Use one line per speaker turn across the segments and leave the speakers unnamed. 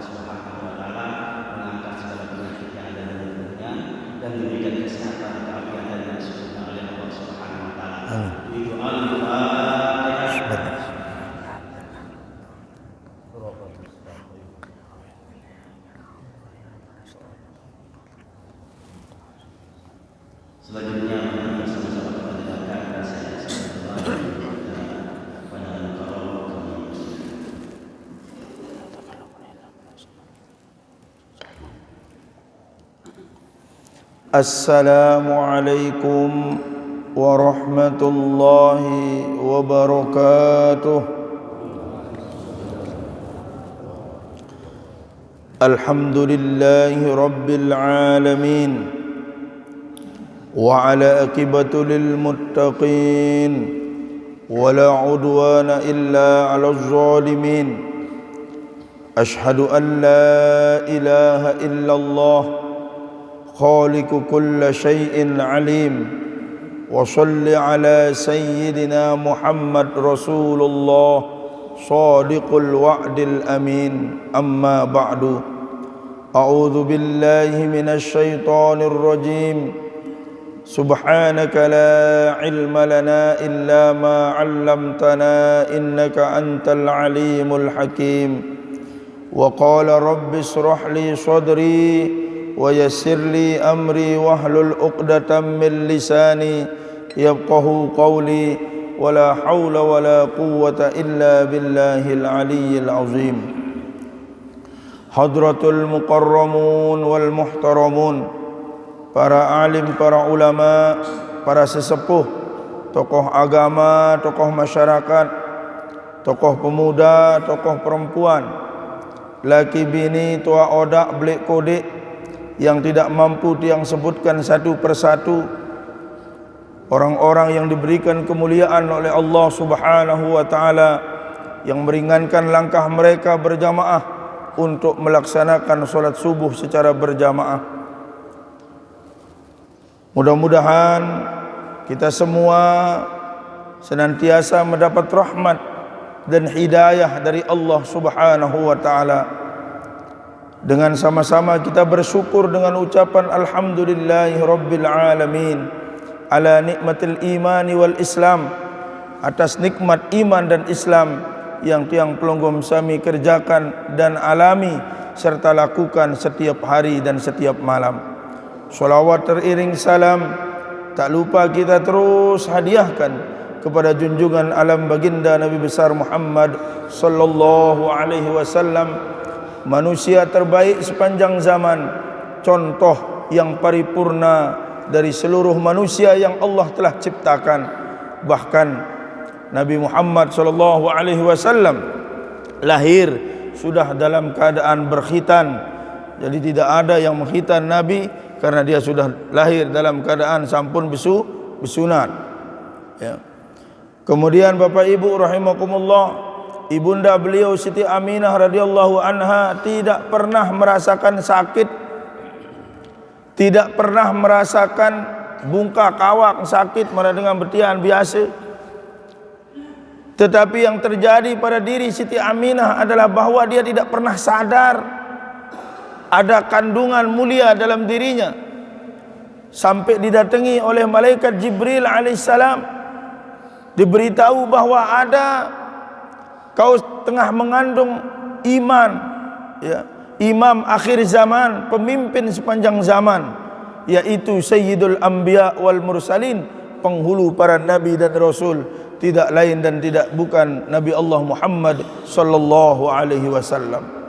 Subhanahu wa taala, mengangkat segala penyakit yang ada dalam tubuhnya dan diberikan kesehatan keafiatan yang disebutkan oleh Allah Subhanahu wa taala. Itu Al-Fatihah. Selanjutnya bersama-sama kita dengarkan saya
Assalamualaikum warahmatullahi wabarakatuh. Alhamdulillahi rabbil alamin wa ala aqibatu lil muttaqin wa la udwana illa 'alal zalimin. Ashhadu an la ilaha illallah خالق كل شيء عليم وصل على سيدنا محمد رسول الله صادق الوعد الأمين أما بعد أعوذ بالله من الشيطان الرجيم سبحانك لا علم لنا إلا ما علمتنا إنك أنت العليم الحكيم وقال رب اشرح لي صدري ويسر لي أمري واحلل عقدة من لساني يفقهوا قولي ولا حول ولا قوة إلا بالله العلي العظيم. Hadratul mukarramun wal muhtaramun, para alim, para ulama, para sesepuh, tokoh agama, tokoh masyarakat, tokoh pemuda, tokoh perempuan, laki bini, tua odak, belik kodik, yang tidak mampu tiang sebutkan satu persatu, orang-orang yang diberikan kemuliaan oleh Allah Subhanahu wa taala, yang meringankan langkah mereka berjamaah untuk melaksanakan solat subuh secara berjamaah. Mudah-mudahan kita semua senantiasa mendapat rahmat dan hidayah dari Allah Subhanahu wa taala. Dengan sama-sama kita bersyukur dengan ucapan alhamdulillahi rabbil alamin ala nikmatil imani wal islam, atas nikmat iman dan Islam yang tiang pelonggom sami kerjakan dan alami serta lakukan setiap hari dan setiap malam. Salawat teriring salam tak lupa kita terus hadiahkan kepada junjungan alam baginda Nabi besar Muhammad sallallahu alaihi wasallam, manusia terbaik sepanjang zaman, contoh yang paripurna dari seluruh manusia yang Allah telah ciptakan. Bahkan Nabi Muhammad sallallahu alaihi wasallam lahir sudah dalam keadaan berkhitan. Jadi tidak ada yang mengkhitan Nabi karena dia sudah lahir dalam keadaan sampun bersunat. Ya. Kemudian Bapak Ibu rahimakumullah, ibunda beliau Siti Aminah radhiyallahu anha tidak pernah merasakan sakit, tidak pernah merasakan bungkak kawak sakit pada dengan betian biasa. Tetapi yang terjadi pada diri Siti Aminah adalah bahwa dia tidak pernah sadar ada kandungan mulia dalam dirinya, sampai didatangi oleh malaikat Jibril alaihissalam, diberitahu bahwa ada kau tengah mengandung iman, ya, imam akhir zaman, pemimpin sepanjang zaman, yaitu Sayyidul Anbiya wal Mursalin, penghulu para nabi dan rasul, tidak lain dan tidak bukan Nabi Allah Muhammad sallallahu alaihi wasallam.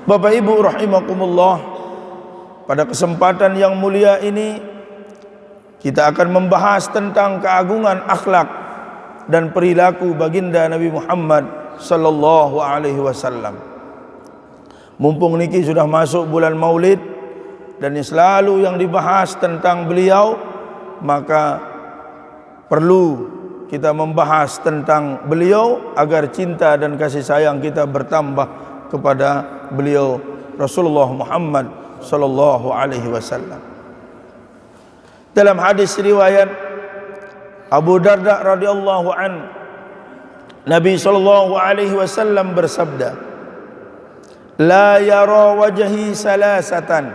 Bapak Ibu rahimakumullah, pada kesempatan yang mulia ini kita akan membahas tentang keagungan akhlak dan perilaku baginda Nabi Muhammad sallallahu alaihi wasallam. Mumpung niki sudah masuk bulan Maulid dan selalu yang dibahas tentang beliau, maka perlu kita membahas tentang beliau agar cinta dan kasih sayang kita bertambah kepada beliau Rasulullah Muhammad sallallahu alaihi wasallam. Dalam hadis riwayat Abu Darda radhiyallahu an, Nabi SAW bersabda, la yara wajhi salasatan,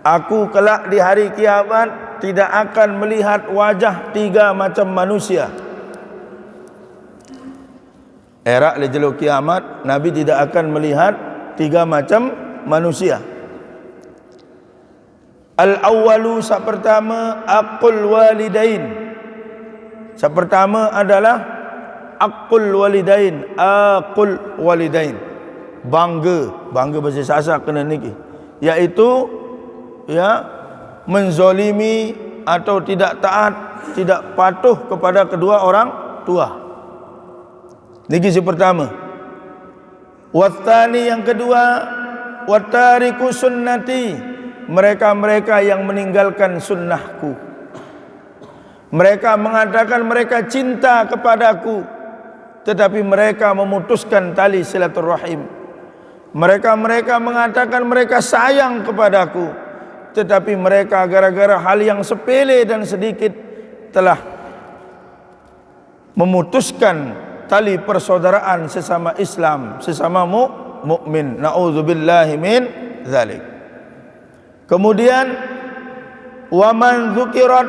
aku kelak di hari kiamat tidak akan melihat wajah 3 macam manusia. Era lejelo kiamat Nabi tidak akan melihat 3 macam manusia. Al-awwalu, sak pertama, aqul walidain. Sak pertama adalah aqul walidain, aqul walidain. Bangga bahasa Sasak kena niki, iaitu ya menzolimi atau tidak taat, tidak patuh kepada kedua orang tua. Niki si pertama. Wathani, yang kedua, watariku sunnati, mereka-mereka yang meninggalkan sunnahku. Mereka mengatakan mereka cinta kepadaku, tetapi mereka memutuskan tali silaturahim. Mereka mengatakan mereka sayang kepadaku, tetapi mereka gara-gara hal yang sepele dan sedikit telah memutuskan tali persaudaraan sesama Islam, sesama mukmin. Nauzubillahi min dzalik. Kemudian wa man dzukirat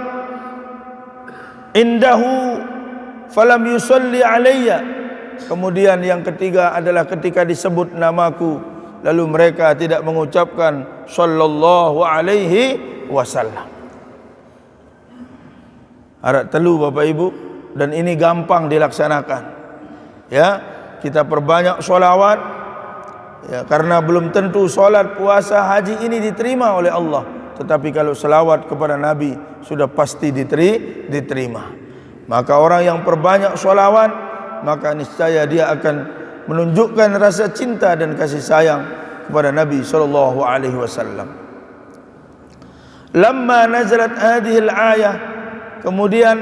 indahu falam yusalli alayya. Kemudian yang ketiga adalah ketika disebut namaku lalu mereka tidak mengucapkan sallallahu alaihi wasallam. Harap telu Bapak Ibu, dan ini gampang dilaksanakan. Ya, kita perbanyak solawat. Ya, karena belum tentu solat, puasa, haji ini diterima oleh Allah. Tetapi kalau selawat kepada Nabi sudah pasti diterima. Maka orang yang perbanyak solawat, maka niscaya dia akan menunjukkan rasa cinta dan kasih sayang kepada Nabi sallallahu alaihi wasallam. Lamma nazalat hadhil ayah, kemudian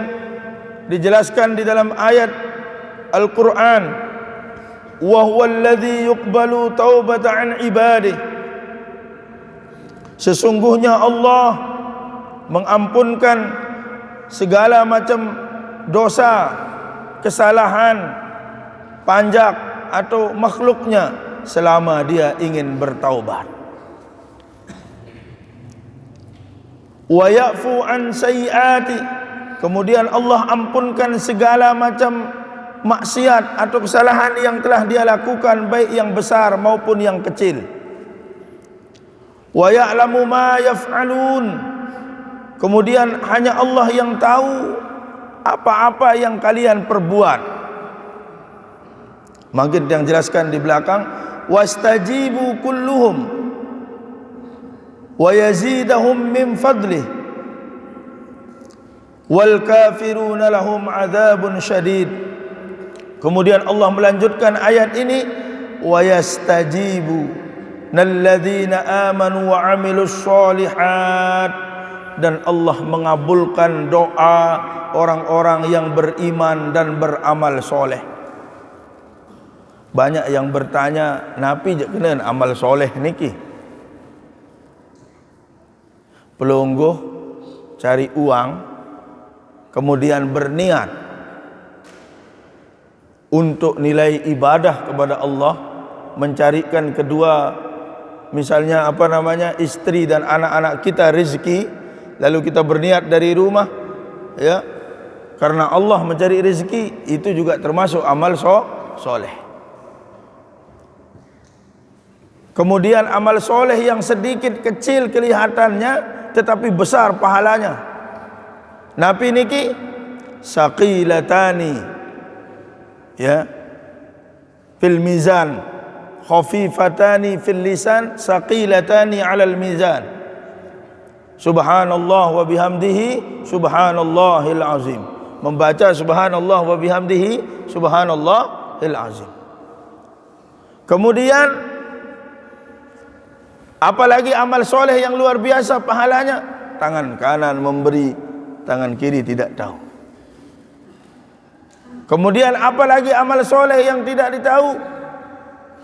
dijelaskan di dalam ayat Al-Quran, wa huwa alladhi yuqbalu taubata an ibadihi, sesungguhnya Allah mengampunkan segala macam dosa, kesalahan, panjak atau makhluknya selama dia ingin bertaubat. Wa ya'fu an sayyiati, kemudian Allah ampunkan segala macam maksiat atau kesalahan yang telah dia lakukan, baik yang besar maupun yang kecil. Wa ya'lamu ma yaf'alun, kemudian hanya Allah yang tahu apa-apa yang kalian perbuat. Mungkin yang jelaskan di belakang, wastajibu kulluhum wa yazidahum min fadlih wal kafiruna lahum adzabun syadid. Kemudian Allah melanjutkan ayat ini, wa yastajibu nalladzina amanu wa amilus sholihat, dan Allah mengabulkan doa orang-orang yang beriman dan beramal soleh. Banyak yang bertanya, napi je kena amal soleh niki? Pelungguh cari uang, kemudian berniat untuk nilai ibadah kepada Allah, mencarikan kedua, misalnya istri dan anak-anak kita rezeki, lalu kita berniat dari rumah, ya, karena Allah mencari rezeki, itu juga termasuk amal soleh. Kemudian amal soleh yang sedikit kecil kelihatannya tetapi besar pahalanya. Nabi niki saqilatani, ya, fil mizan, khafifatani fil lisan, saqilatani alal mizan. Subhanallah wa bihamdihi subhanallahil azim. Membaca subhanallah wa bihamdihi subhanallahil azim. Kemudian apalagi amal soleh yang luar biasa pahalanya, tangan kanan memberi, tangan kiri tidak tahu. Kemudian apalagi amal soleh yang tidak ditahu,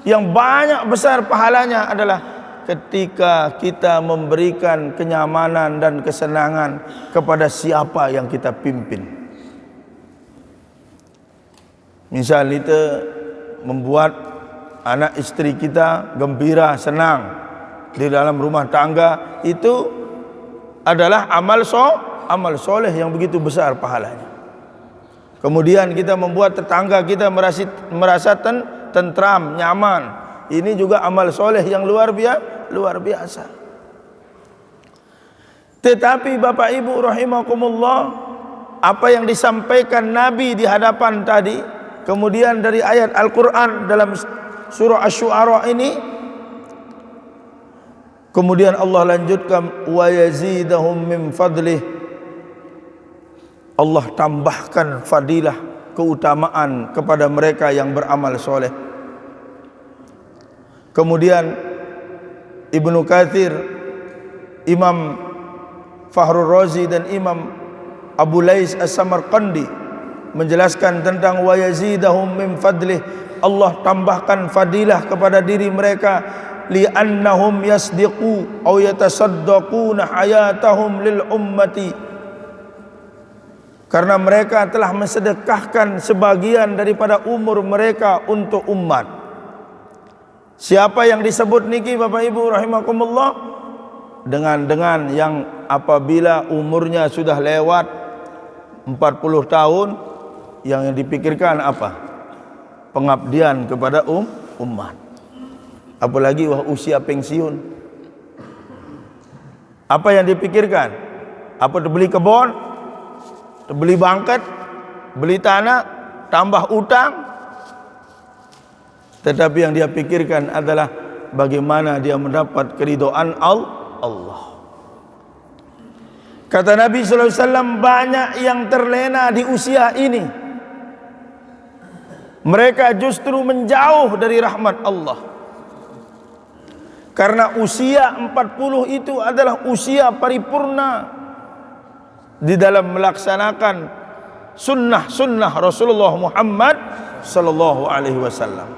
yang banyak besar pahalanya adalah ketika kita memberikan kenyamanan dan kesenangan kepada siapa yang kita pimpin. Misal kita membuat anak istri kita gembira, senang di dalam rumah tangga, itu adalah amal soleh yang begitu besar pahalanya. Kemudian kita membuat tetangga kita merasa tentram, nyaman, ini juga amal soleh yang luar biasa. Tetapi Bapak Ibu rahimakumullah, apa yang disampaikan Nabi di hadapan tadi, kemudian dari ayat Al-Quran dalam surah Asy-Syu'ara ini, kemudian Allah lanjutkan, wa yazidahum min fadlih, Allah tambahkan fadilah, keutamaan kepada mereka yang beramal soleh. Kemudian Ibnu Katsir, Imam Fakhrul Razi dan Imam Abu Lais As-Samarqandi menjelaskan tentang wa yazidahum min fadlih, Allah tambahkan fadilah kepada diri mereka, li'annahum yasdiqu aw yatasaddaquna hayatahum lil ummati, karena mereka telah mensedekahkan sebagian daripada umur mereka untuk umat. Siapa yang disebut niki Bapak Ibu rahimakumullah? Dengan yang apabila umurnya sudah lewat 40 tahun, yang dipikirkan apa? Pengabdian kepada umat. Apalagi usia pensiun. Apa yang dipikirkan? Apa beli kebun? Beli bangket, beli tanah, tambah utang. Tetapi yang dia pikirkan adalah bagaimana dia mendapat keridhaan Allah. Kata Nabi sallallahu alaihi wasallam, banyak yang terlena di usia ini. Mereka justru menjauh dari rahmat Allah. Karena usia 40 itu adalah usia paripurna di dalam melaksanakan sunnah Rasulullah Muhammad sallallahu alaihi wasallam.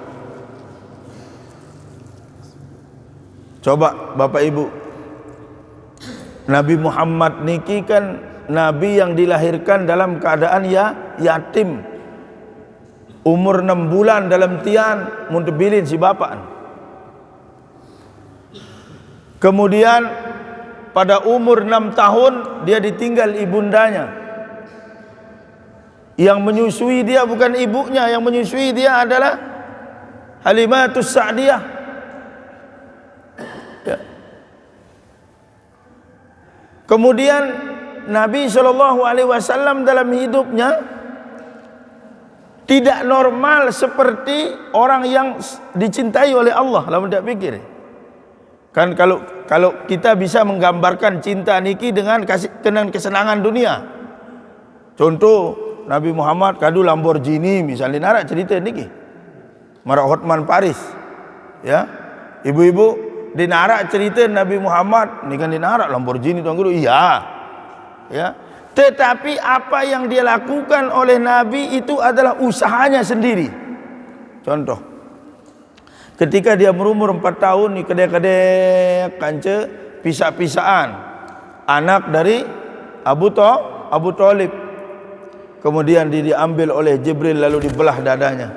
Coba Bapak Ibu, Nabi Muhammad niki kan Nabi yang dilahirkan dalam keadaan yatim. Umur 6 bulan dalam tian muntebilin si bapak. Kemudian pada umur 6 tahun dia ditinggal ibundanya. Yang menyusui dia bukan ibunya, yang menyusui dia adalah Halimatus Sa'diyah. Ya. Kemudian Nabi SAW dalam hidupnya tidak normal seperti orang yang dicintai oleh Allah. Lalu tidak pikir. Kan kalau kita bisa menggambarkan cinta niki dengan kesenangan dunia. Contoh Nabi Muhammad kadu Lamborghini misalnya, narak cerita niki. Marak Hotman Paris. Ya. Ibu-ibu dinarak cerita Nabi Muhammad ni kan dinarak Lamborghini tuan guru. Iya. Ya. Tetapi apa yang dia lakukan oleh Nabi itu adalah usahanya sendiri. Contoh, ketika dia berumur 4 tahun ni kedai-kedai kanca pisah-pisahan anak dari Abu Talib. Kemudian dia diambil oleh Jibril lalu dibelah dadanya.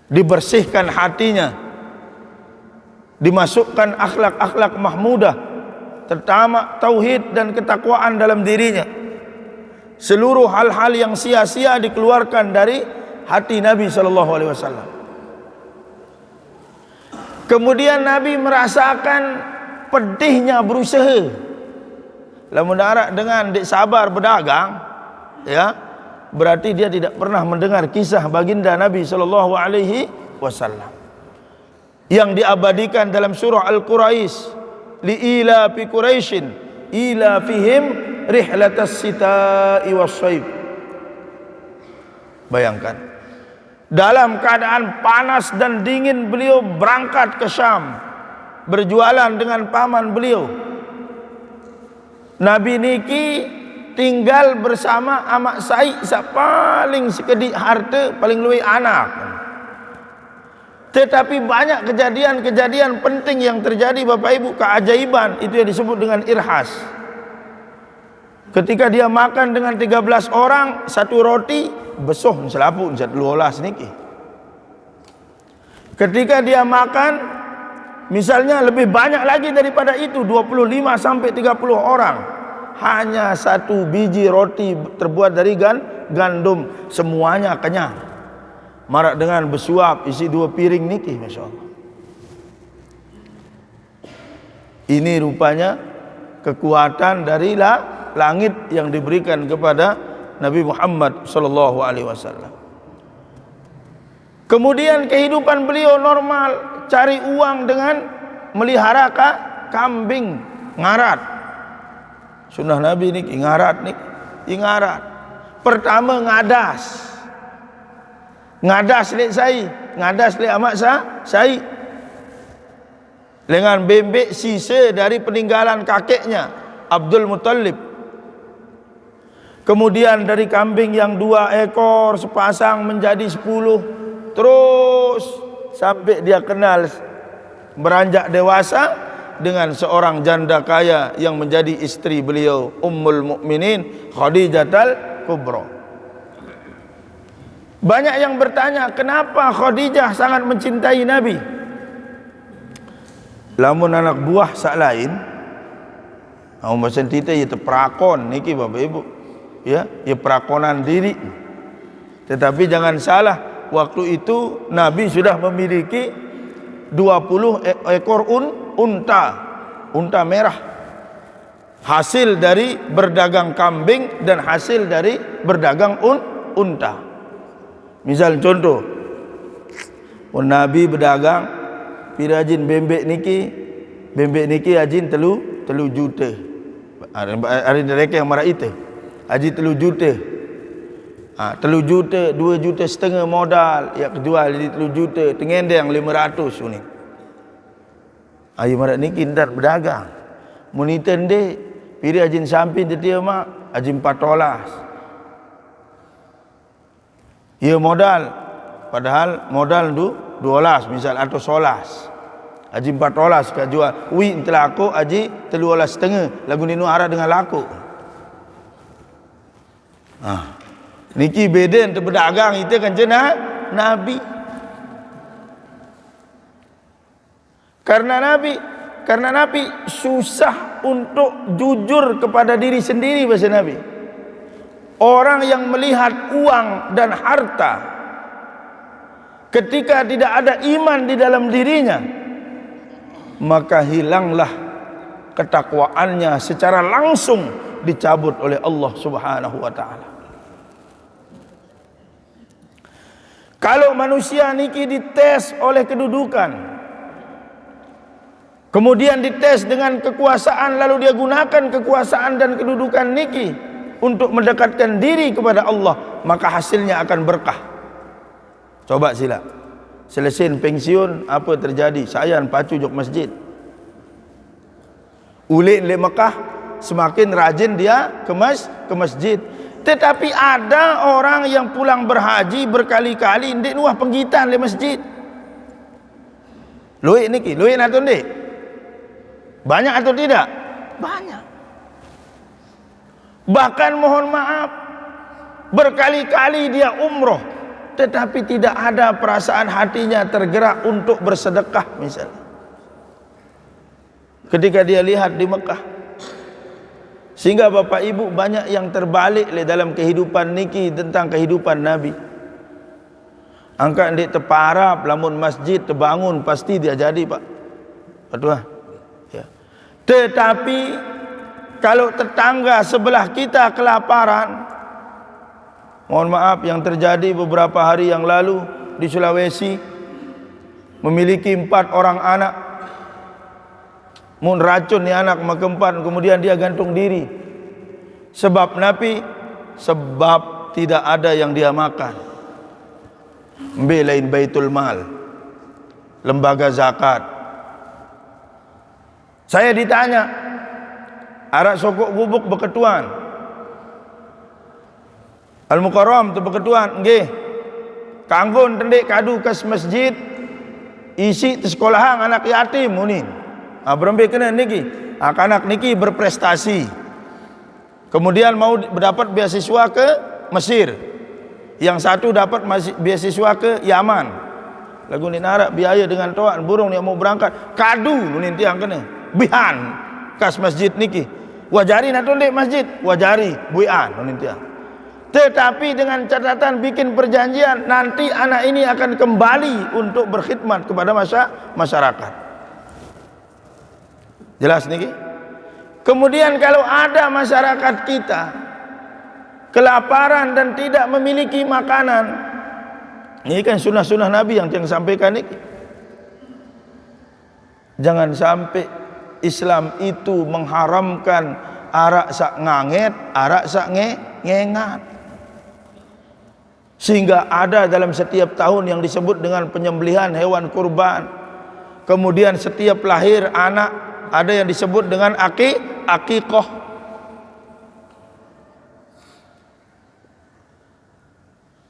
Dibersihkan hatinya. Dimasukkan akhlak-akhlak mahmudah, terutama tauhid dan ketakwaan dalam dirinya. Seluruh hal-hal yang sia-sia dikeluarkan dari hati Nabi SAW. Kemudian Nabi merasakan pedihnya berusaha. Lamun darat dengan dik sabar berdagang, ya, berarti dia tidak pernah mendengar kisah baginda Nabi SAW yang diabadikan dalam surah Al-Quraisy. Li'ila fi Quraisyin ila fihim rihlatas sita'i was-saif. Bayangkan, dalam keadaan panas dan dingin beliau berangkat ke Syam berjualan dengan paman beliau. Nabi niki tinggal bersama Amak Said, paling sekedik harta, paling luwih anak. Tetapi banyak kejadian-kejadian penting yang terjadi Bapak Ibu, keajaiban, itu yang disebut dengan irhas. Ketika dia makan dengan 13 orang, satu roti besoh selaput telu olas niki. Ketika dia makan, misalnya lebih banyak lagi daripada itu, 25 sampai 30 orang, hanya satu biji roti terbuat dari gandum, semuanya kenyang. Marak dengan bersuap isi 2 piring niki, Masya Allah. Ini rupanya kekuatan dari langit yang diberikan kepada Nabi Muhammad sallallahu alaihi wasallam. Kemudian kehidupan beliau normal, cari uang dengan melihara kambing ngarat. Sunnah Nabi ni ngarat ni, ngarat. Pertama ngadas. Ngadas lek sai, ngadas lek amak sai. Dengan bembek sisa dari peninggalan kakeknya Abdul Muttalib. Kemudian dari kambing yang 2 ekor sepasang menjadi 10, terus sampai dia kenal beranjak dewasa dengan seorang janda kaya yang menjadi istri beliau, Ummul Mukminin Khadijatul Kubra. Banyak yang bertanya, kenapa Khadijah sangat mencintai Nabi? Lamun anak buah sak lain, macam kita ia terperakon niki Bapak Ibu, ya, ia perakonan diri. Tetapi jangan salah, waktu itu Nabi sudah memiliki 20 ekor unta merah, hasil dari berdagang kambing dan hasil dari berdagang unta. Misal contoh, Nabi berdagang pira ajin bembek niki ajin telu juta. Ada mereka yang marah itu ajin 3 juta. 3 juta, 2 juta setengah modal, ya kejual jadi 3 juta, tengendeng 500 ni. Ayo marah niki ndar berdagang. Muniten de pira ajin samping dia mak ajin 14. Ya modal, padahal modal tu 12 misal atau 11. Aji 14 ka jual. Wi telah aku aji 13,5 lagu ninu arah dengan laku. Niki beden tu berdagang itu kan jenah Nabi. Karena Nabi susah untuk jujur kepada diri sendiri bahasa Nabi. Orang yang melihat uang dan harta, ketika tidak ada iman di dalam dirinya, maka hilanglah ketakwaannya secara langsung dicabut oleh Allah Subhanahu wa taala. Kalau manusia niki dites oleh kedudukan, kemudian dites dengan kekuasaan, lalu dia gunakan kekuasaan dan kedudukan niki untuk mendekatkan diri kepada Allah, maka hasilnya akan berkah. Coba sila, selesai pensiun apa terjadi? Saya pacu jok masjid. Ulik le Mekah, semakin rajin dia ke masjid. Tetapi ada orang yang pulang berhaji berkali-kali ndik nuah penggitan le masjid. Luik niki, luik atau ndik? Banyak atau tidak? Banyak. Bahkan mohon maaf, berkali-kali dia umroh, tetapi tidak ada perasaan hatinya tergerak untuk bersedekah misalnya. Ketika dia lihat di Mekah, sehingga Bapak Ibu banyak yang terbalik dalam kehidupan niki tentang kehidupan Nabi. Angkat ndik terparap, lamun masjid terbangun pasti dia jadi Pak. Betul ya. Tetapi kalau tetangga sebelah kita kelaparan, mohon maaf yang terjadi beberapa hari yang lalu di Sulawesi, memiliki 4 orang anak, mun racun ni anak makempan, kemudian dia gantung diri. Sebab Nabi, sebab tidak ada yang dia makan. Mbelain Baitul Mal, lembaga zakat. Saya ditanya, arak sokok bubuk berketuan, Al-Mukarram tu berketuan, nggih. Kanggon tendek kadu kas masjid, isi te sekolahan anak yatim munin. Berembe kena niki. Anak niki berprestasi. Kemudian mau mendapat beasiswa ke Mesir. Yang satu dapat beasiswa ke Yaman. Lagu ni narak biaya dengan toan burung yang mau berangkat. Kadu nunin tiang kena. Bihan kas masjid niki. Wajari nak tundek masjid, wajari buian nunin tiang. Tetapi dengan catatan bikin perjanjian, nanti anak ini akan kembali untuk berkhidmat kepada masyarakat. Jelas niki? Kemudian kalau ada masyarakat kita kelaparan dan tidak memiliki makanan, ini kan sunnah-sunnah Nabi yang sampaikan ini. Jangan sampai Islam itu mengharamkan arak sak nganget, arak sak ngengat. Sehingga ada dalam setiap tahun yang disebut dengan penyembelihan hewan kurban. Kemudian setiap lahir anak ada yang disebut dengan akikah.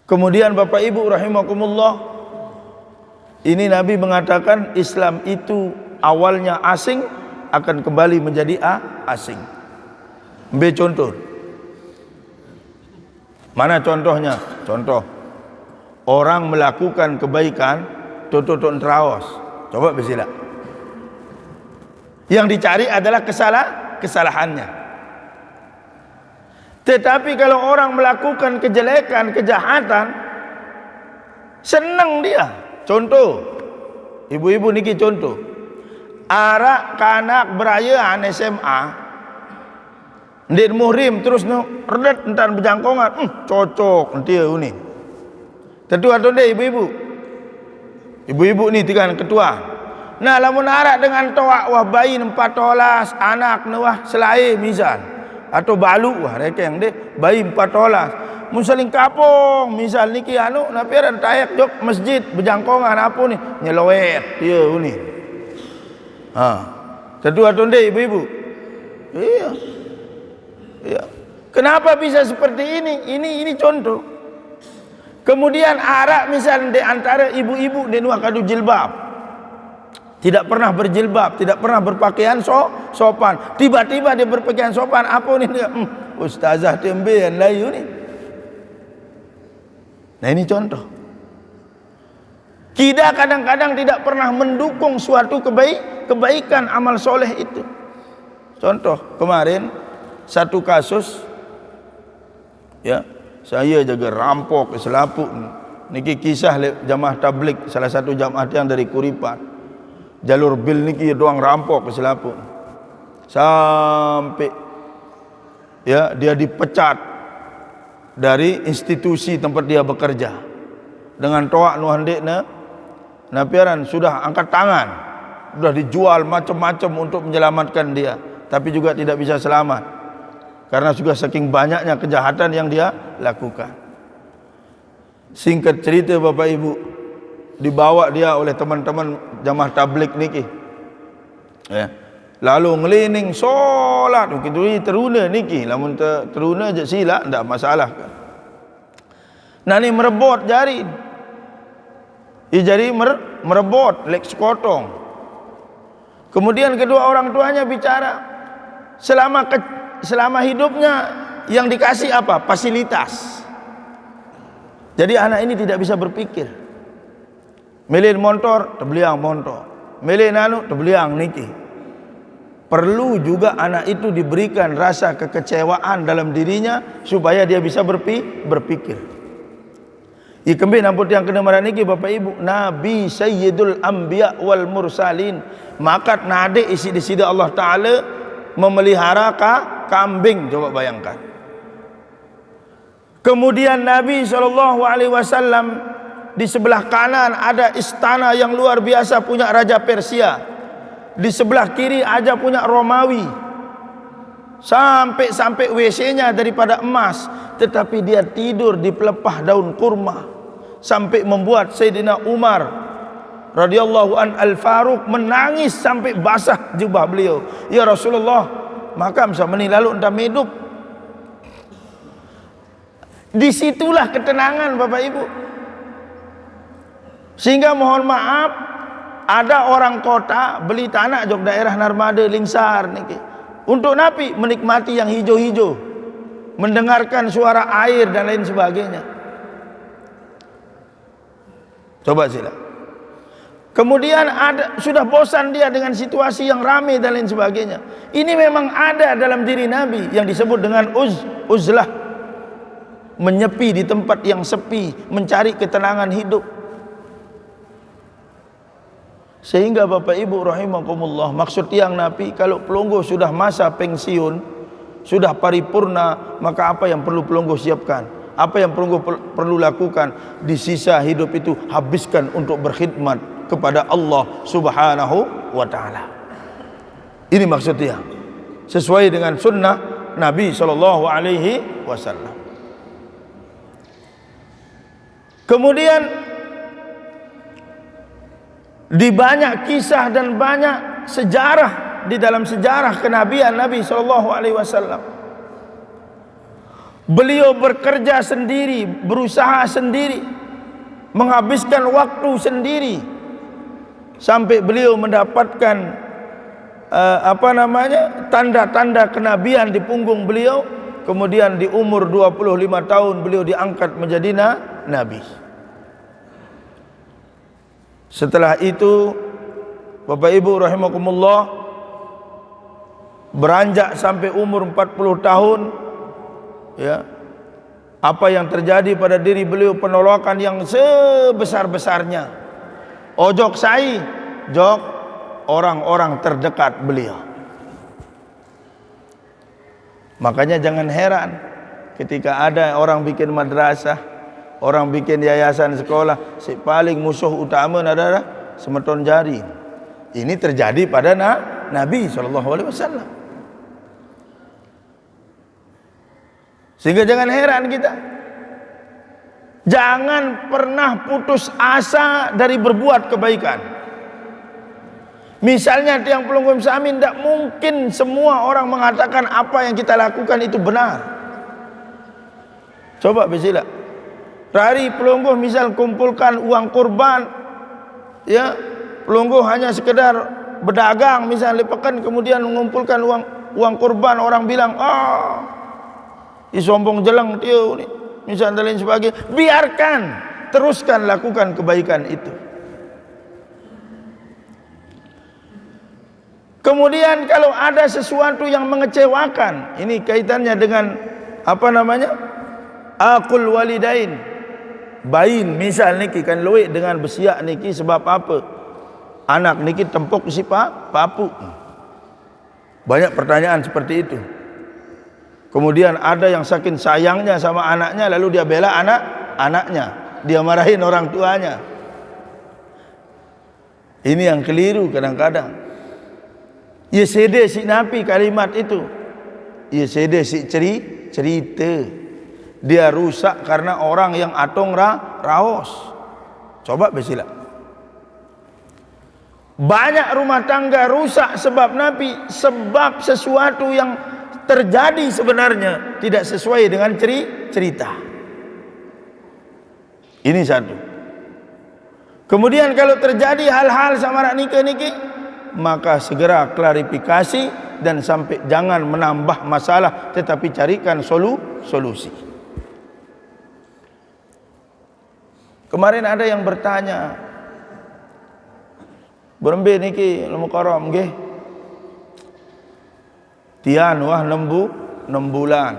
Kemudian Bapak Ibu rahimakumullah, ini Nabi mengatakan Islam itu awalnya asing akan kembali menjadi asing. Ambil contoh. Mana contohnya? Contoh orang melakukan kebaikan tuntut terawas. Coba bersila. Yang dicari adalah kesalahannya. Tetapi kalau orang melakukan kejelekan, kejahatan, senang dia. Contoh, ibu-ibu niki contoh. Arak kanak berayaan SMA, ndik muhrim terus redet entar berjangkongan, cocok nanti ini. Tentu atau ndik ibu-ibu? Ibu-ibu ni tiga ketua. Nah, lamun arak dengan toak wah bayi 14 anak wah selai misal atau balu wah rekeng deh bayi 14 musaling kapong misal niki anu napiran tayak jok masjid berjangkongan apa ni nyelowet dia ni. Tentu atau ndik ibu-ibu? Iya. Iya. Kenapa bisa seperti ini? Ini contoh. Kemudian arak misal di antara ibu-ibu di nuah kadu jilbab. Tidak pernah berjilbab, tidak pernah berpakaian sopan. Tiba-tiba dia berpakaian sopan. Apa ni dia? Ustazah tembean layu ni. Nah, ini contoh. Kita kadang-kadang tidak pernah mendukung suatu kebaikan amal soleh itu. Contoh kemarin satu kasus, ya, saya jaga rampok selaput. Niki kisah jamaah tablik, salah satu jamaah yang dari Kuripan. Jalur bil niki doang rampok selaput. Sampai ya dia dipecat dari institusi tempat dia bekerja. Dengan toak nuhandekna napiaran sudah angkat tangan, sudah dijual macam-macam untuk menyelamatkan dia, tapi juga tidak bisa selamat. Karena juga saking banyaknya kejahatan yang dia lakukan. Singkat cerita Bapak Ibu, dibawa dia oleh teman-teman jamaah tablik niki. Ya. Lalu ngelining solat, mungkin teruna niki, lamun teruna je sila ndak masalah kan. Nah ni merebot jari. Jari merebot lek sekotong. Kemudian kedua orang tuanya bicara, selama hidupnya yang dikasih apa? Fasilitas. Jadi anak ini tidak bisa berpikir. Milih motor, terbeliang motor. Milih nanu, terbeliang niki. Perlu juga anak itu diberikan rasa kekecewaan dalam dirinya supaya dia bisa berpikir. Ikembe namput yang kena marah niki Bapak Ibu, Nabi Sayyidul Anbiya wal Mursalin. Makat nade isi di sida Allah Ta'ala memelihara kambing, coba bayangkan. Kemudian Nabi SAW di sebelah kanan ada istana yang luar biasa punya Raja Persia. Di sebelah kiri aja punya Romawi. Sampai WC-nya daripada emas, tetapi dia tidur di pelepah daun kurma. Sampai membuat Sayyidina Umar radhiyallahu an Al-Faruq menangis sampai basah jubah beliau. Ya Rasulullah, makam samani lalu entah hidup. Disitulah ketenangan Bapak Ibu. Sehingga mohon maaf, ada orang kota beli tanah jok daerah Narmada Lingsar niki. Untuk napi menikmati yang hijau-hijau, mendengarkan suara air dan lain sebagainya. Coba sila. Kemudian sudah bosan dia dengan situasi yang ramai dan lain sebagainya. Ini memang ada dalam diri Nabi yang disebut dengan uzlah, menyepi di tempat yang sepi, mencari ketenangan hidup. Sehingga Bapak Ibu rahimakumullah, maksud yang Nabi, kalau pelungguh sudah masa pensiun, sudah paripurna, maka apa yang perlu pelungguh siapkan? Apa yang pelungguh perlu lakukan? Di sisa hidup itu habiskan untuk berkhidmat kepada Allah Subhanahu wa ta'ala. Ini maksudnya, sesuai dengan sunnah Nabi sallallahu alaihi wasallam. Kemudian di banyak kisah dan banyak sejarah di dalam sejarah kenabian Nabi sallallahu alaihi wasallam, beliau bekerja sendiri, berusaha sendiri, menghabiskan waktu sendiri sampai beliau mendapatkan tanda-tanda kenabian di punggung beliau. Kemudian di umur 25 tahun beliau diangkat menjadi nabi. Setelah itu Bapak Ibu rahimakumullah, beranjak sampai umur 40 tahun, ya, apa yang terjadi pada diri beliau? Penolakan yang sebesar-besarnya. Ojok sai, jok orang-orang terdekat beliau. Makanya jangan heran ketika ada orang bikin madrasah, orang bikin yayasan sekolah, si paling musuh utama adalah semeton jari. Ini terjadi pada Nabi SAW. Sehingga jangan heran kita, jangan pernah putus asa dari berbuat kebaikan. Misalnya tiang pelungguh Samin, tidak mungkin semua orang mengatakan apa yang kita lakukan itu benar. Coba bisila, dari pelungguh misal kumpulkan uang kurban, ya, pelungguh hanya sekedar berdagang misalnya pekan, kemudian mengumpulkan uang kurban, orang bilang sombong jelang tiu ni, misalnya dan lain sebagainya. Biarkan, teruskan lakukan kebaikan itu. Kemudian kalau ada sesuatu yang mengecewakan, ini kaitannya dengan aqul walidain, bain misal niki kan luik dengan besiak niki sebab apa? Anak niki tempuk si papu. Banyak pertanyaan seperti itu. Kemudian ada yang saking sayangnya sama anaknya, lalu dia bela anaknya, dia marahin orang tuanya. Ini yang keliru kadang-kadang. Ya sede si Nabi kalimat itu, ya sede si cerita. Dia rusak karena orang yang atong raos. Coba besila, banyak rumah tangga rusak sebab Nabi, sebab sesuatu yang terjadi sebenarnya tidak sesuai dengan cerita. Ini satu. Kemudian kalau terjadi hal-hal sama anak nikah niki, maka segera klarifikasi dan sampai jangan menambah masalah, tetapi carikan solusi. Kemarin ada yang bertanya, berembe niki ilmu karam nggih? Tian wah 6 bulan.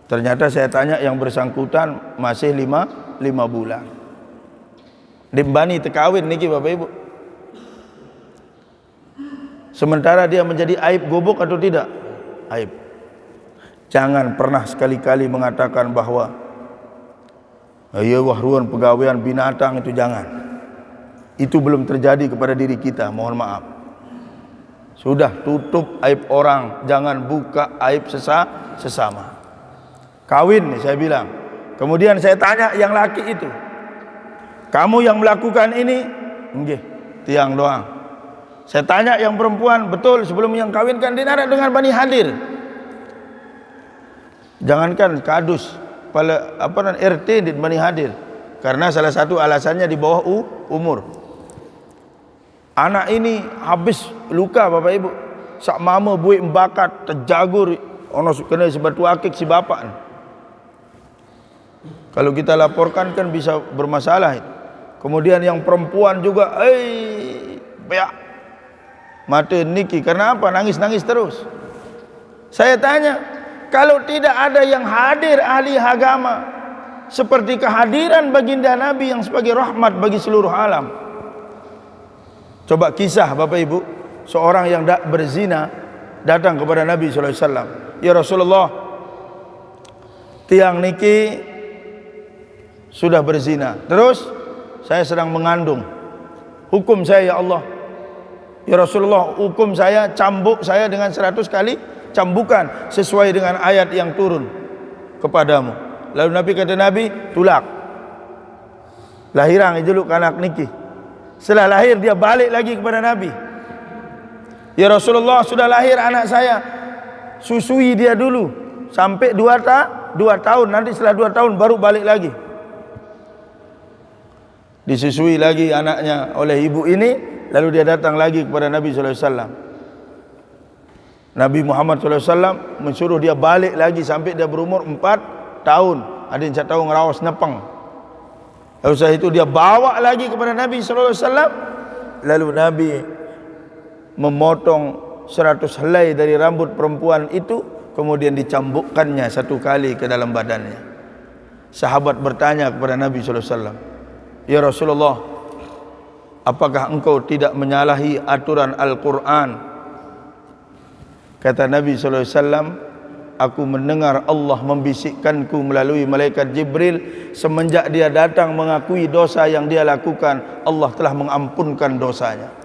Ternyata saya tanya yang bersangkutan masih 5 bulan. Dimbani tekawin niki Bapak Ibu. Sementara dia menjadi aib gobok atau tidak? Aib. Jangan pernah sekali-kali mengatakan bahwa ya wahruan pegawaian binatang, itu jangan. Itu belum terjadi kepada diri kita, mohon maaf. Sudah, tutup aib orang, jangan buka aib sesama. Kawin saya bilang. Kemudian saya tanya yang laki itu, kamu yang melakukan ini? Nggih, tiang doang. Saya tanya yang perempuan, betul sebelum yang kawinkan dinara dengan bani hadir. Jangankan kadus, RT di bani hadir. Karena salah satu alasannya di bawah umur. Anak ini habis luka Bapak Ibu. Sak mama buik membakat, terjagur, ono kena sebatu akik si bapak. Kalau kita laporkan kan bisa bermasalah. Kemudian yang perempuan juga, beak mata niki. Karena apa? Nangis-nangis terus. Saya tanya, kalau tidak ada yang hadir ahli agama seperti kehadiran baginda Nabi yang sebagai rahmat bagi seluruh alam. Coba kisah Bapak Ibu, seorang yang berzina datang kepada Nabi SAW. Ya Rasulullah, tiang niki sudah berzina, terus saya sedang mengandung, hukum saya ya Allah. Ya Rasulullah, hukum saya, cambuk saya dengan 100 kali cambukan sesuai dengan ayat yang turun kepadamu. Lalu Nabi kata Nabi, tulak, lahirang jeluk anak niki. Setelah lahir dia balik lagi kepada Nabi. Ya Rasulullah, sudah lahir anak saya, susui dia dulu sampai 2 tahun, nanti setelah 2 tahun baru balik lagi. Disusui lagi anaknya oleh ibu ini, lalu dia datang lagi kepada Nabi SAW. Nabi Muhammad SAW mensuruh dia balik lagi sampai dia berumur 4 tahun. Ada yang 1 tahun ngerawas nepeng. Lalu setelah itu dia bawa lagi kepada Nabi SAW. Lalu Nabi memotong 100 helai dari rambut perempuan itu, kemudian dicambukkannya 1 kali ke dalam badannya. Sahabat bertanya kepada Nabi SAW, ya Rasulullah, apakah engkau tidak menyalahi aturan Al-Quran? Kata Nabi SAW, aku mendengar Allah membisikkanku melalui malaikat Jibril, semenjak dia datang mengakui dosa yang dia lakukan, Allah telah mengampunkan dosanya.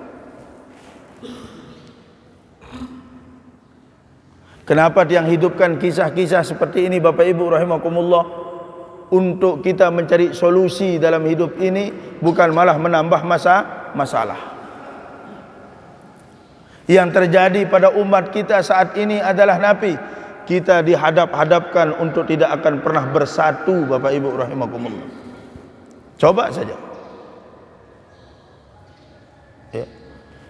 Kenapa yang hidupkan kisah-kisah seperti ini Bapak Ibu rahimakumullah? Untuk kita mencari solusi dalam hidup ini, bukan malah menambah masalah. Yang terjadi pada umat kita saat ini adalah Nabi, kita dihadap-hadapkan untuk tidak akan pernah bersatu Bapak Ibu rahimakumullah. Coba saja ya.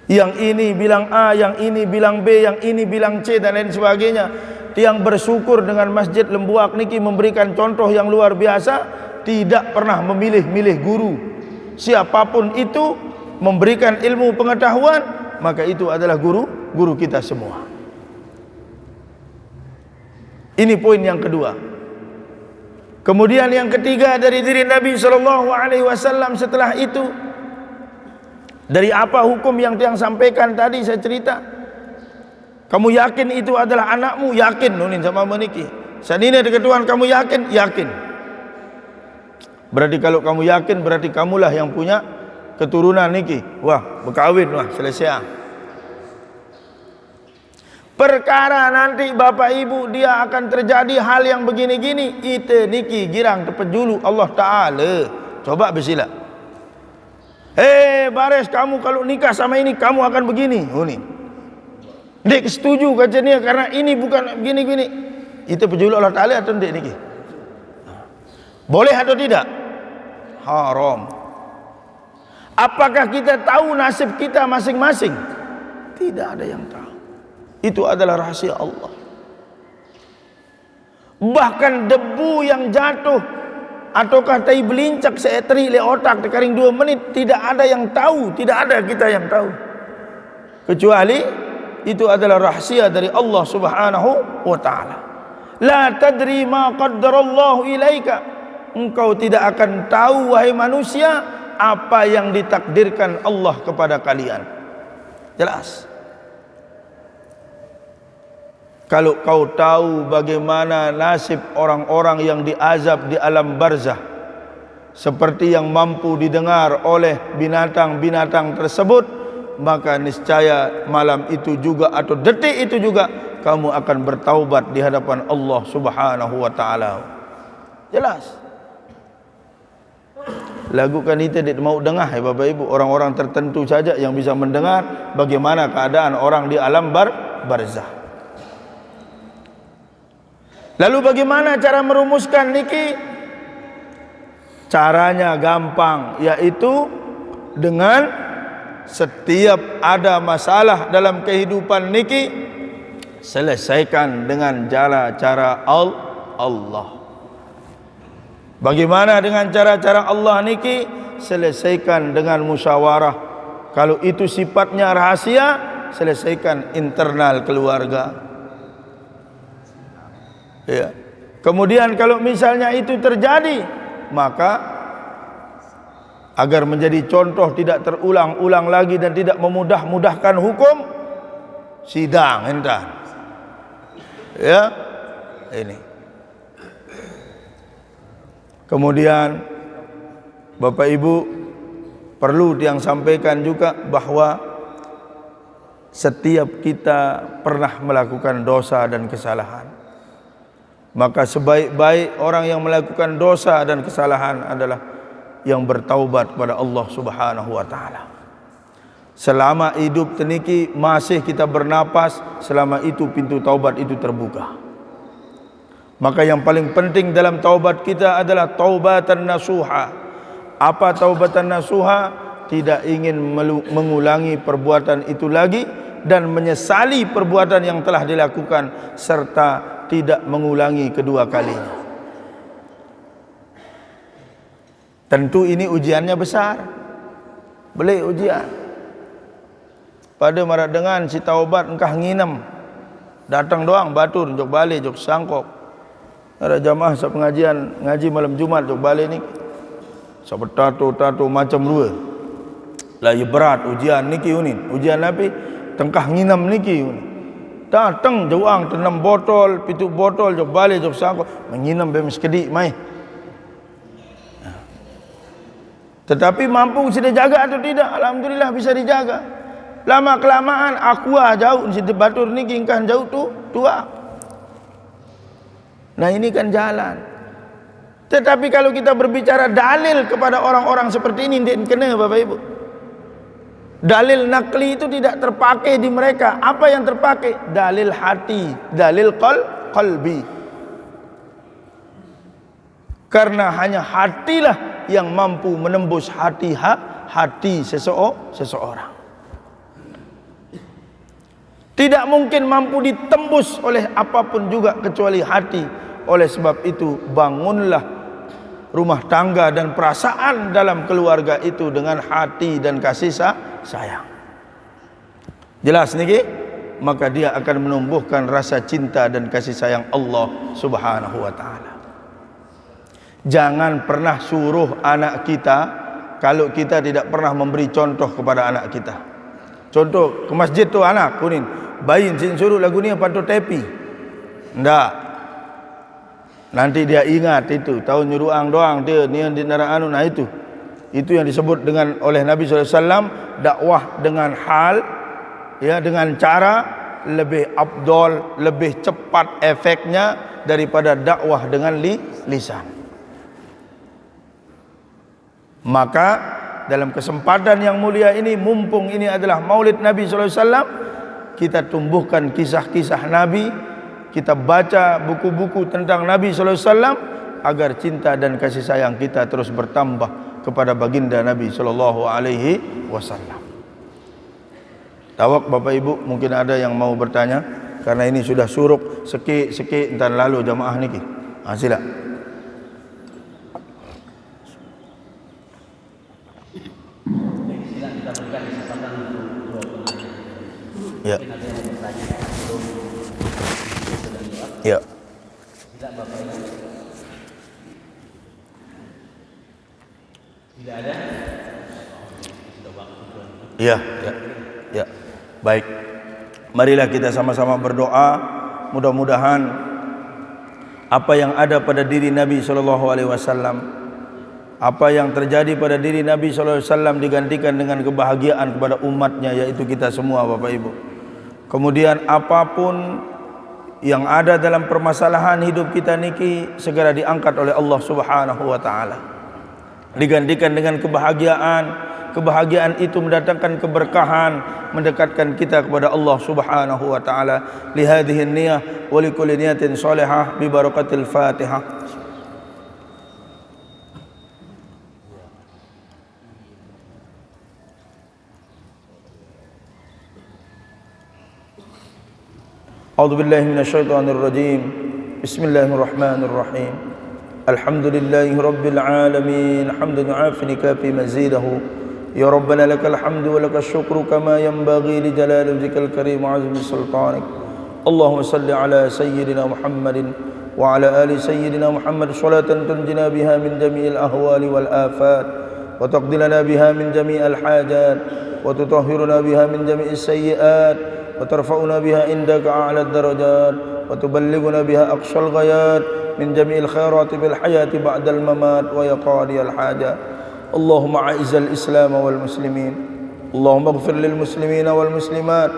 Yang ini bilang A, yang ini bilang B, yang ini bilang C dan lain sebagainya. Yang bersyukur dengan Masjid Lembuak niki memberikan contoh yang luar biasa, tidak pernah memilih-milih guru. Siapapun itu memberikan ilmu pengetahuan, maka itu adalah guru kita semua. Ini poin yang kedua. Kemudian yang ketiga dari diri Nabi SAW setelah itu, dari apa hukum yang sampaikan tadi saya cerita. Kamu yakin itu adalah anakmu? Yakin nunin sama meniki. Sanina dekat Tuhan, kamu yakin? Yakin. Berarti kalau kamu yakin, berarti kamulah yang punya keturunan niki. Wah, berkawin, wah selesai. Perkara nanti Bapak Ibu dia akan terjadi hal yang begini-gini, ite niki girang tepejulu Allah Ta'ala. Coba bersila. Bares, kamu kalau nikah sama ini kamu akan begini. Nih. Dek setuju katanya karena ini bukan gini-gini. Itu pejulu Allah Ta'ala atau dek niki? Boleh atau tidak? Haram. Apakah kita tahu nasib kita masing-masing? Tidak ada yang tahu. Itu adalah rahasia Allah. Bahkan debu yang jatuh ataukah tai belincak seetri le otak tekaring 2 menit, tidak ada yang tahu, tidak ada kita yang tahu. Kecuali itu adalah rahasia dari Allah Subhanahu wa ta'ala. La tadri ma qaddarallahu ilaika. Engkau tidak akan tahu wahai manusia apa yang ditakdirkan Allah kepada kalian. Jelas. Kalau kau tahu bagaimana nasib orang-orang yang diazab di alam barzah, seperti yang mampu didengar oleh binatang-binatang tersebut, maka niscaya malam itu juga atau detik itu juga kamu akan bertaubat di hadapan Allah Subhanahu wa ta'ala. Jelas. Lagu kan itu tidak mau dengar ya Bapak Ibu. Orang-orang tertentu saja yang bisa mendengar bagaimana keadaan orang di alam barzah. Lalu bagaimana cara merumuskan niki? Caranya gampang, yaitu dengan setiap ada masalah dalam kehidupan niki, selesaikan dengan cara-cara Allah. Bagaimana dengan cara-cara Allah niki? selesaikan dengan musyawarah. Kalau itu sifatnya rahasia, selesaikan internal keluarga. Ya. Kemudian kalau misalnya itu terjadi, maka agar menjadi contoh tidak terulang-ulang lagi dan tidak memudah-mudahkan hukum, sidang entah. Ya, ini. Kemudian Bapak Ibu perlu yang sampaikan juga bahwa setiap kita pernah melakukan dosa dan kesalahan. Maka sebaik-baik orang yang melakukan dosa dan kesalahan adalah yang bertaubat kepada Allah Subhanahu wa taala. Selama hidup teniki masih kita bernapas, selama itu pintu taubat itu terbuka. Maka yang paling penting dalam taubat kita adalah taubatan nasuha. Apa taubatan nasuha? Tidak ingin mengulangi perbuatan itu lagi dan menyesali perbuatan yang telah dilakukan serta tidak mengulangi kedua kalinya. Tentu ini ujiannya besar. Boleh ujian. Pada marat dengan si taubat engkah nginem. Datang doang batur jok balik jok sangkok. Ada jamaah sa pengajian ngaji malam Jumat jok balik ni. Sa tato macam dua. Lah berat ujian niki unin. Ujian nabi tengkah nginem niki unin. Datang jauang tenam botol, pitu botol jok balik jok sangkok. Menginem be meskedik mai. Tetapi mampu sudah jaga atau tidak? Alhamdulillah bisa dijaga. Lama kelamaan aqua jauh si batur ni kingkan jauh tu tua. Nah ini kan jalan. Tetapi kalau kita berbicara dalil kepada orang-orang seperti ini tidak kena Bapak Ibu. Dalil nakli itu tidak terpakai di mereka. Apa yang terpakai? Dalil hati, dalil qalbi. Karena hanya hatilah yang mampu menembus hati seseorang. Tidak mungkin mampu ditembus oleh apapun juga kecuali hati. Oleh sebab itu bangunlah rumah tangga dan perasaan dalam keluarga itu dengan hati dan kasih sayang. Jelas niki? Maka dia akan menumbuhkan rasa cinta dan kasih sayang Allah Subhanahu wa taala. Jangan pernah suruh anak kita kalau kita tidak pernah memberi contoh kepada anak kita. Contoh ke masjid tu anak kuning, bayin sin suruh lagu ni patut tepi. Ndak. Nanti dia ingat itu, tahun nyuruang doang dia ni di neraka nah itu. Itu yang disebut dengan oleh Nabi sallallahu alaihi wasallam dakwah dengan hal, ya, dengan cara lebih afdal, lebih cepat efeknya daripada dakwah dengan lisan. Maka dalam kesempatan yang mulia ini, mumpung ini adalah Maulid Nabi sallallahu alaihi wasallam, kita tumbuhkan kisah-kisah Nabi, kita baca buku-buku tentang Nabi sallallahu alaihi wasallam agar cinta dan kasih sayang kita terus bertambah kepada baginda Nabi sallallahu alaihi wasallam. Tawak Bapak Ibu, mungkin ada yang mau bertanya karena ini sudah suruk sekik entar lalu jamaah niki. Sila. Ya. Ya. Tidak ada. Ya, ya. Ya. Baik. Marilah kita sama-sama berdoa, mudah-mudahan apa yang ada pada diri Nabi sallallahu alaihi wasallam, apa yang terjadi pada diri Nabi sallallahu alaihi wasallam digantikan dengan kebahagiaan kepada umatnya, yaitu kita semua Bapak Ibu. Kemudian apapun yang ada dalam permasalahan hidup kita niki segera diangkat oleh Allah Subhanahu wa taala. Digantikan dengan kebahagiaan. Kebahagiaan itu mendatangkan keberkahan, mendekatkan kita kepada Allah Subhanahu wa taala. Li hadhihi an-niyah wa li kulli niyatin salihah bi barakatil Fatihah. A'udzu billahi minasyaitonir rajim. Bismillahirrahmanirrahim. الحمد لله رب العالمين حمدا يعافي كافي مزيده يا ربنا لك الحمد ولك الشكر كما ينبغي لجلال وجهك الكريم وعظيم سلطانك اللهم صل على سيدنا محمد وعلى آل سيدنا محمد صلاة تنجنا بها من جميع الأهوال والآفات وتقضي لنا بها من جميع الحاجات وتطهرنا بها من جميع السيئات وترفعنا بها عندك أعلى الدرجات وتبلغنا بها أقصى الغايات من جميع الخيرات في الحياة بعد الممات ويا قاضي الحاجات اللهم أعز الإسلام والمسلمين اللهم اغفر للمسلمين والمسلمات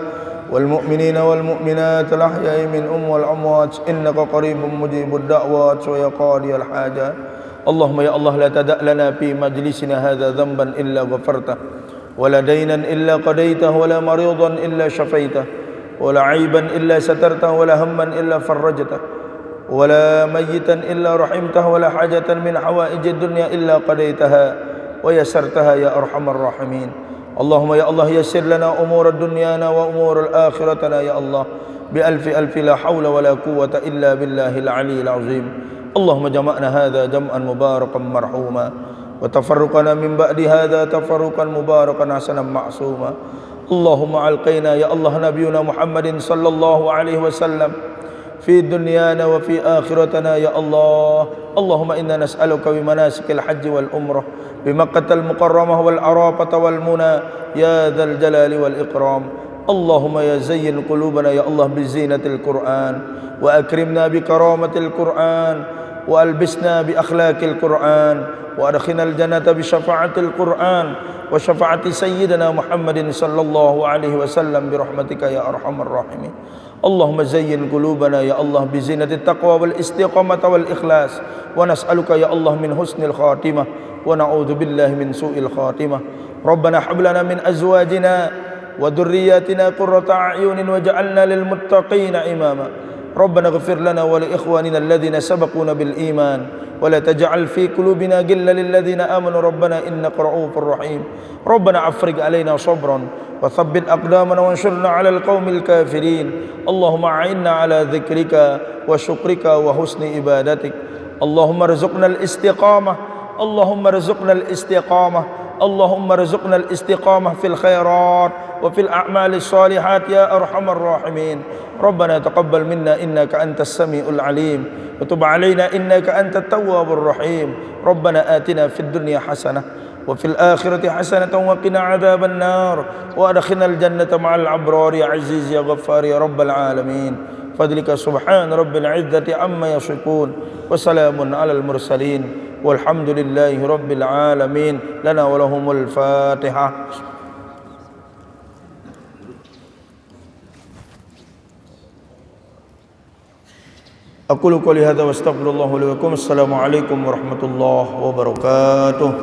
والمؤمنين والمؤمنات الأحياء منهم والأموات إنك قريب مجيب الدعوات ويا قاضي الحاجات اللهم يا الله لا تدع لنا في مجلسنا هذا ذنبا إلا غفرته ولا دينا إلا قضيته ولا مريضا إلا شفيته ولا عيبا إلا سترته ولا هما إلا فرجته ولا ميتا إلا رحمته ولا حاجة من حوائج الدنيا إلا قضيتها ويسرتها يا أرحم الراحمين اللهم يا الله يسر لنا أمور دنيانا وأمور الآخرتنا يا الله بألف ألف لا حول ولا قوة إلا بالله العلي العظيم اللهم جمعنا هذا جمعا مباركا مرحوما وتفرقنا من بعد هذا تفرقا مباركا حسنا معصوما اللهم ألقينا يا الله نبينا محمد صلى الله عليه وسلم في دنيانا وفي آخرتنا يا الله اللهم إنا نسألك بمناسك الحج والأمرة بمكة المكرمة والعرافة والمنى يا ذا الجلال والإكرام اللهم يا زين قلوبنا يا الله بزينة القرآن وأكرمنا بكرامة القرآن وألبسنا بأخلاق القرآن وأدخلنا الجنة بشفاعة القرآن وشفاعة سيدنا محمد صلى الله عليه وسلم برحمتك يا أرحم الراحمين اللهم زين قلوبنا يا الله بزينة التقوى والاستقامة والإخلاص ونسألك يا الله من حسن الخاتمة ونعوذ بالله من سوء الخاتمة ربنا هب لنا من أزواجنا وذرياتنا قرة أعين واجعلنا للمتقين إماما ربنا اغفر لنا ولإخواننا الذين سبقونا بالإيمان ولا تجعل في قلوبنا غلا للذين آمنوا ربنا إنك رؤوف رحيم ربنا أفرج علينا صبرا وثبت أقدامنا وانصرنا على القوم الكافرين اللهم أعنا على ذكرك وشكرك وحسن عبادتك اللهم ارزقنا الاستقامة اللهم ارزقنا الاستقامة اللهم ارزقنا الاستقامة في الخيرات وفي الأعمال الصالحات يا أرحم الراحمين ربنا تقبل منا إنك أنت السميع العليم وتب علينا إنك أنت التواب الرحيم ربنا آتنا في الدنيا حسنة وفي الآخرة حسنة وقنا عذاب النار وأدخلنا الجنة مع الأبرار يا عزيز يا غفار يا رب العالمين فضلك سبحان رب العزة عما يصفون وسلام على المرسلين والحمد لله رب العالمين لنا ولهم الفاتحة. أقول قولي هذا واستغفر الله لي ولكم. السلام عليكم ورحمة الله وبركاته.